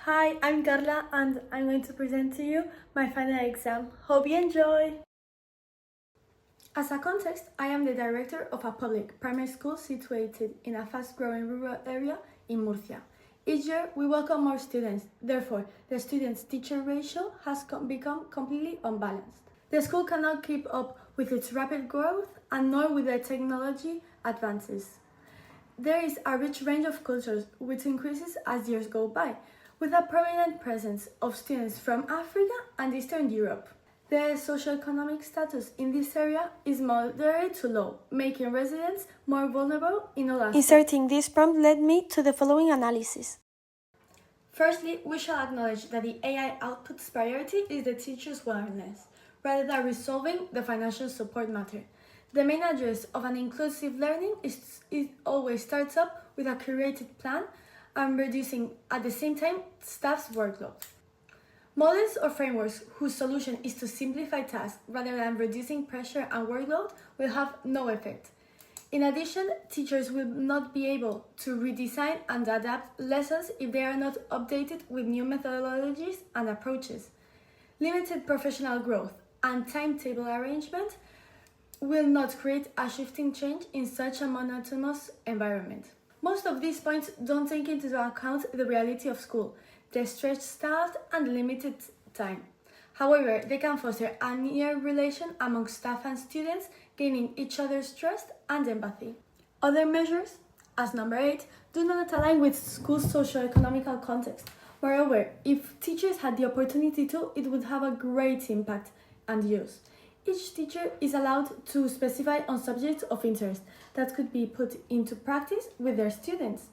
Hi, I'm Carla and I'm going to present to you my final exam. Hope you enjoy! As a context, I am the director of a public primary school situated in a fast-growing rural area in Murcia. Each year, we welcome more students. Therefore, the students-teacher ratio has become completely unbalanced. The school cannot keep up with its rapid growth and nor with the technology advances. There is a rich range of cultures which increases as years go by, with a prominent presence of students from Africa and Eastern Europe. The socioeconomic status in this area is moderate to low, making residents more vulnerable in all aspects. Inserting this prompt led me to the following analysis. Firstly, we shall acknowledge that the AI output's priority is the teacher's wellness, rather than resolving the financial support matter. The main address of an inclusive learning it always starts up with a curated plan and reducing at the same time staff's workload. Models or frameworks whose solution is to simplify tasks rather than reducing pressure and workload will have no effect. In addition, teachers will not be able to redesign and adapt lessons if they are not updated with new methodologies and approaches. Limited professional growth and timetable arrangement will not create a shifting change in such a monotonous environment. Most of these points don't take into account the reality of school, the stretched staff and limited time. However, they can foster a near relation among staff and students, gaining each other's trust and empathy. Other measures, as number 8, do not align with school's socio-economical context. Moreover, if teachers had the opportunity to, it would have a great impact and use. Each teacher is allowed to specify on subjects of interest that could be put into practice with their students.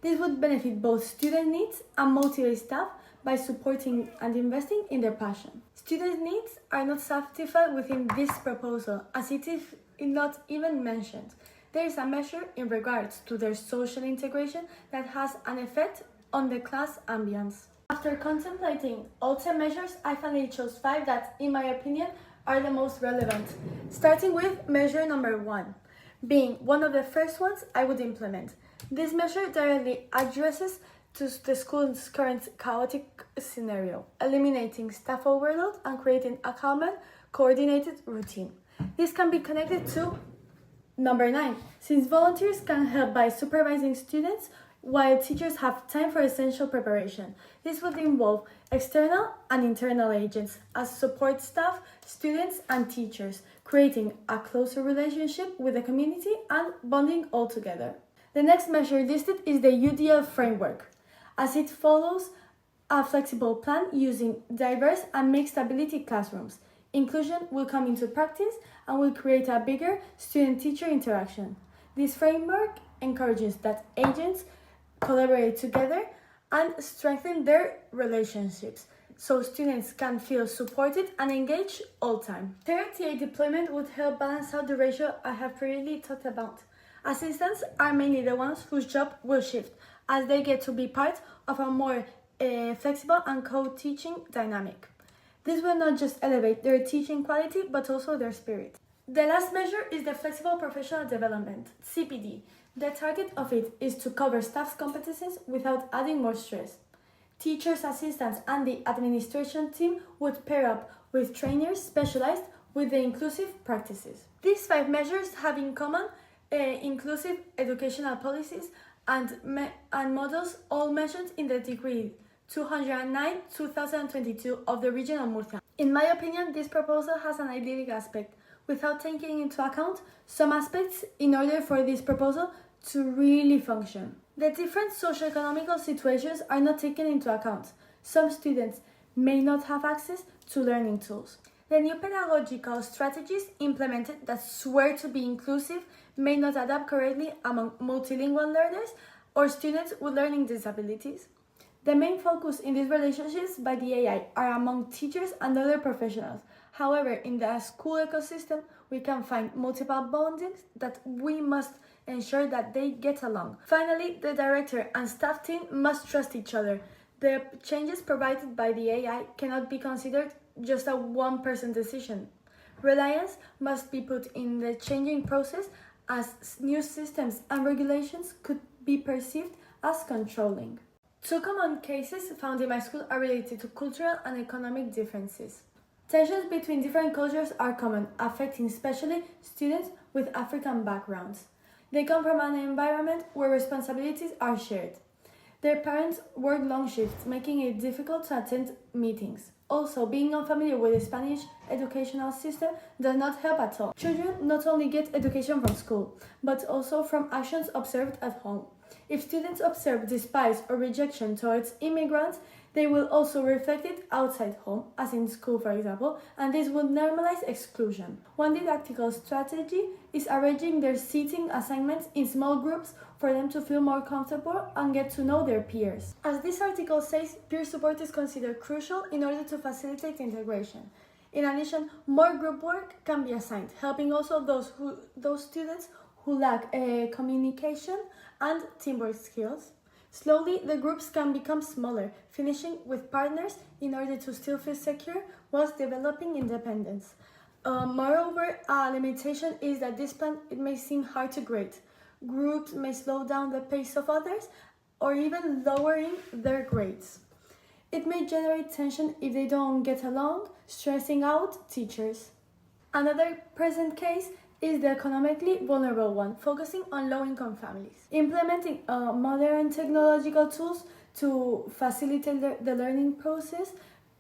This would benefit both student needs and motivate staff by supporting and investing in their passion. Student needs are not satisfied within this proposal, as it is not even mentioned. There is a measure in regards to their social integration that has an effect on the class ambience. After contemplating all 10 measures, I finally chose 5 that, in my opinion, are the most relevant, starting with measure number 1, being one of the first ones I would implement. This measure directly addresses to the school's current chaotic scenario, eliminating staff overload and creating a calmer, coordinated routine. This can be connected to number 9, since volunteers can help by supervising students while teachers have time for essential preparation. This would involve external and internal agents as support staff, students, and teachers, creating a closer relationship with the community and bonding all together. The next measure listed is the UDL framework, as it follows a flexible plan using diverse and mixed ability classrooms. Inclusion will come into practice and will create a bigger student-teacher interaction. This framework encourages that agents collaborate together and strengthen their relationships so students can feel supported and engaged all time. Third, TA deployment would help balance out the ratio I have previously talked about. Assistants are mainly the ones whose job will shift, as they get to be part of a more flexible and co-teaching dynamic. This will not just elevate their teaching quality, but also their spirit. The last measure is the Flexible Professional Development, CPD. The target of it is to cover staff's competencies without adding more stress. Teachers, assistants, and the administration team would pair up with trainers specialized with the inclusive practices. These 5 measures have in common inclusive educational policies and models, all mentioned in the Decree 209/2022 of the Region of Murcia. In my opinion, this proposal has an idyllic aspect, without taking into account some aspects in order for this proposal to really function. The different socioeconomic situations are not taken into account. Some students may not have access to learning tools. The new pedagogical strategies implemented that swear to be inclusive may not adapt correctly among multilingual learners or students with learning disabilities. The main focus in these relationships by the AI are among teachers and other professionals. However, in the school ecosystem, we can find multiple bondings that we must ensure that they get along. Finally, the director and staff team must trust each other. The changes provided by the AI cannot be considered just a one-person decision. Reliance must be put in the changing process, as new systems and regulations could be perceived as controlling. Two common cases found in my school are related to cultural and economic differences. Tensions between different cultures are common, affecting especially students with African backgrounds. They come from an environment where responsibilities are shared. Their parents work long shifts, making it difficult to attend meetings. Also, being unfamiliar with the Spanish educational system does not help at all. Children not only get education from school, but also from actions observed at home. If students observe despise or rejection towards immigrants, they will also reflect it outside home, as in school for example, and this will normalize exclusion. One didactical strategy is arranging their seating assignments in small groups for them to feel more comfortable and get to know their peers. As this article says, peer support is considered crucial in order to facilitate integration. In addition, more group work can be assigned, helping also those students who lack communication and teamwork skills. Slowly, the groups can become smaller, finishing with partners in order to still feel secure whilst developing independence. Moreover, a limitation is that this plan it may seem hard to grade. Groups may slow down the pace of others or even lowering their grades. It may generate tension if they don't get along, stressing out teachers. Another present case is the economically vulnerable one, focusing on low-income families. Implementing modern technological tools to facilitate the learning process,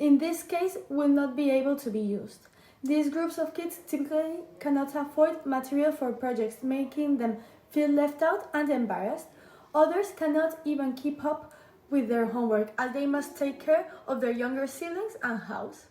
in this case, will not be able to be used. These groups of kids typically cannot afford material for projects, making them feel left out and embarrassed. Others cannot even keep up with their homework, as they must take care of their younger siblings and house.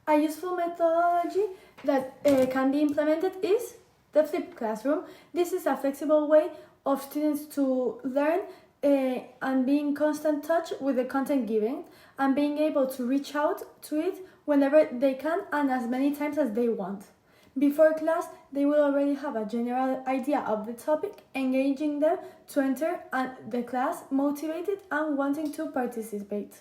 A useful methodology that can be implemented is the flipped classroom. This is a flexible way of students to learn and be in constant touch with the content given and being able to reach out to it whenever they can and as many times as they want. Before class, they will already have a general idea of the topic, engaging them to enter the class motivated and wanting to participate.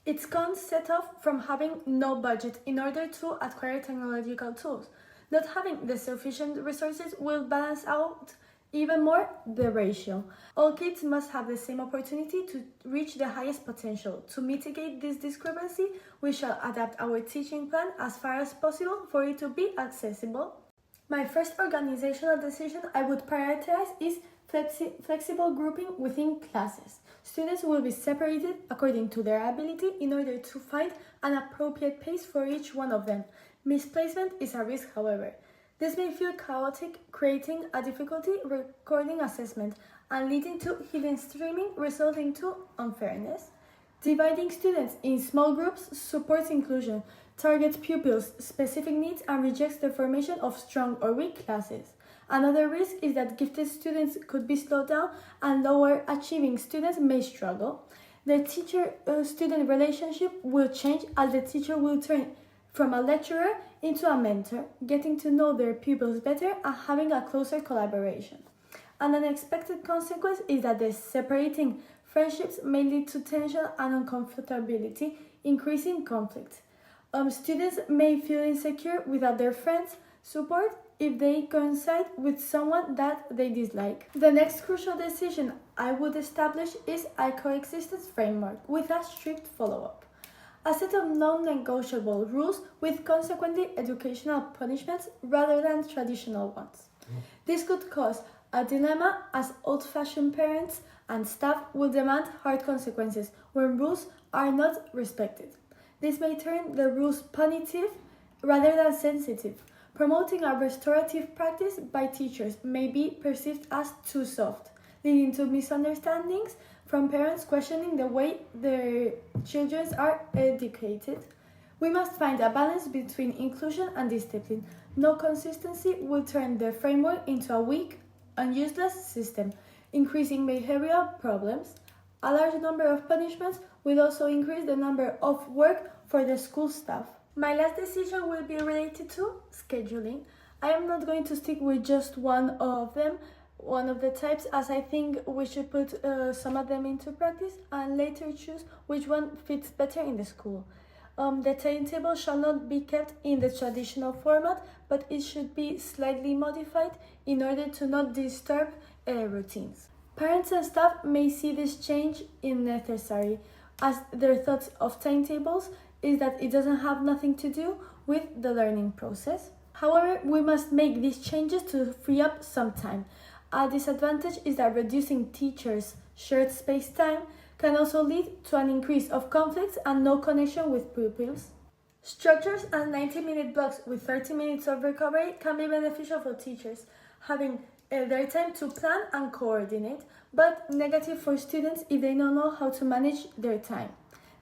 Its cons set off from having no budget in order to acquire technological tools. Not having the sufficient resources will balance out even more the ratio. All kids must have the same opportunity to reach the highest potential. To mitigate this discrepancy, we shall adapt our teaching plan as far as possible for it to be accessible. My first organizational decision I would prioritize is flexible grouping within classes. Students will be separated according to their ability in order to find an appropriate pace for each one of them. Misplacement is a risk, however. This may feel chaotic, creating a difficulty recording assessment and leading to hidden streaming, resulting to unfairness. Dividing students in small groups supports inclusion, targets pupils' specific needs, and rejects the formation of strong or weak classes. Another risk is that gifted students could be slowed down and lower achieving students may struggle. The teacher-student relationship will change as the teacher will turn from a lecturer into a mentor, getting to know their pupils better and having a closer collaboration. An unexpected consequence is that the separating friendships may lead to tension and uncomfortability, increasing conflict. Students may feel insecure without their friends' support if they coincide with someone that they dislike. The next crucial decision I would establish is a coexistence framework with a strict follow-up. A set of non-negotiable rules with consequently educational punishments rather than traditional ones. This could cause a dilemma as old-fashioned parents and staff will demand hard consequences when rules are not respected. This may turn the rules punitive rather than sensitive. Promoting a restorative practice by teachers may be perceived as too soft, leading to misunderstandings from parents questioning the way their children are educated. We must find a balance between inclusion and discipline. No consistency will turn the framework into a weak and useless system, increasing behavioral problems. A large number of punishments will also increase the number of work for the school staff. My last decision will be related to scheduling. I am not going to stick with just one of the types, as I think we should put some of them into practice and later choose which one fits better in the school. The timetable shall not be kept in the traditional format, but it should be slightly modified in order to not disturb routines. Parents and staff may see this change unnecessary, as their thoughts of timetables is that it doesn't have nothing to do with the learning process. However, we must make these changes to free up some time. A disadvantage is that reducing teachers' shared space time can also lead to an increase of conflicts and no connection with pupils. Structures and 90-minute blocks with 30 minutes of recovery can be beneficial for teachers, having their time to plan and coordinate, but negative for students if they don't know how to manage their time.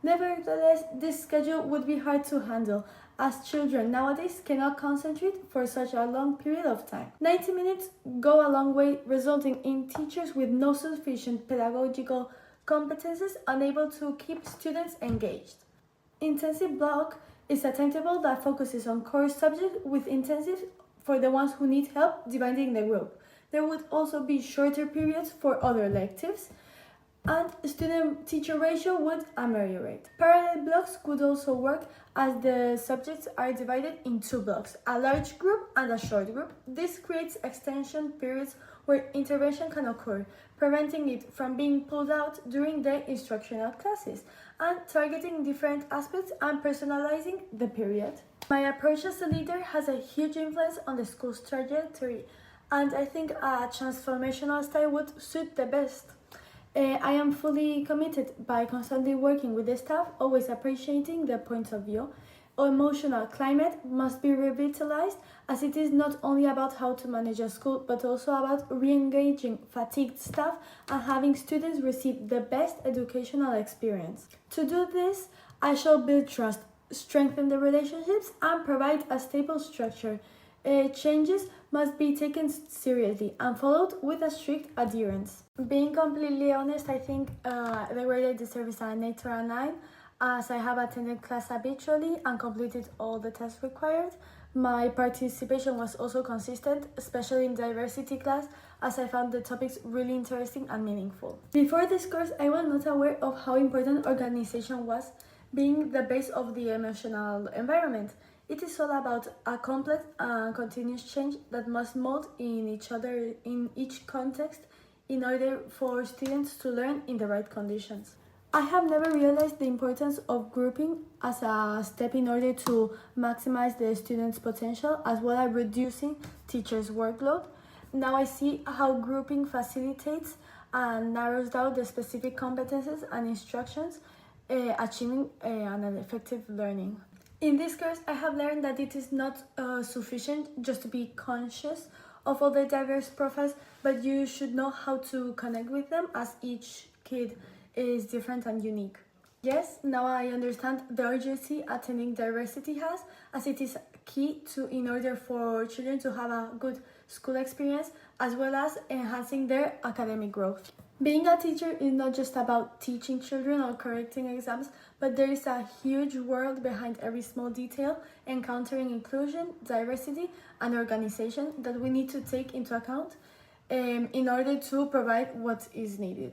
Nevertheless, this schedule would be hard to handle, as children nowadays cannot concentrate for such a long period of time. 90 minutes go a long way, resulting in teachers with no sufficient pedagogical competences unable to keep students engaged. Intensive block is a timetable that focuses on core subjects with intensive for the ones who need help dividing the group. There would also be shorter periods for other electives, and student-teacher ratio would ameliorate. Parallel blocks could also work as the subjects are divided in two blocks, a large group and a short group. This creates extension periods where intervention can occur, preventing it from being pulled out during the instructional classes, and targeting different aspects and personalizing the period. My approach as a leader has a huge influence on the school's trajectory, and I think a transformational style would suit the best. I am fully committed by constantly working with the staff, always appreciating their points of view. Emotional climate must be revitalized, as it is not only about how to manage a school, but also about re-engaging fatigued staff and having students receive the best educational experience. To do this, I shall build trust, strengthen the relationships, and provide a stable structure. Changes must be taken seriously and followed with a strict adherence. Being completely honest, I think the grade I deserve is an 8 or a 9, as I have attended class habitually and completed all the tests required. My participation was also consistent, especially in diversity class, as I found the topics really interesting and meaningful. Before this course, I was not aware of how important organization was, being the base of the emotional environment. It is all about a complex and continuous change that must mold in each context in order for students to learn in the right conditions. I have never realized the importance of grouping as a step in order to maximize the students' potential as well as reducing teachers' workload. Now I see how grouping facilitates and narrows down the specific competences and instructions, achieving an effective learning. In this course, I have learned that it is not sufficient just to be conscious of all the diverse profiles, but you should know how to connect with them, as each kid is different and unique. Yes, now I understand the urgency attending diversity has, as it is key in order for children to have a good school experience as well as enhancing their academic growth. Being a teacher is not just about teaching children or correcting exams, but there is a huge world behind every small detail, encountering inclusion, diversity, and organization that we need to take into account in order to provide what is needed.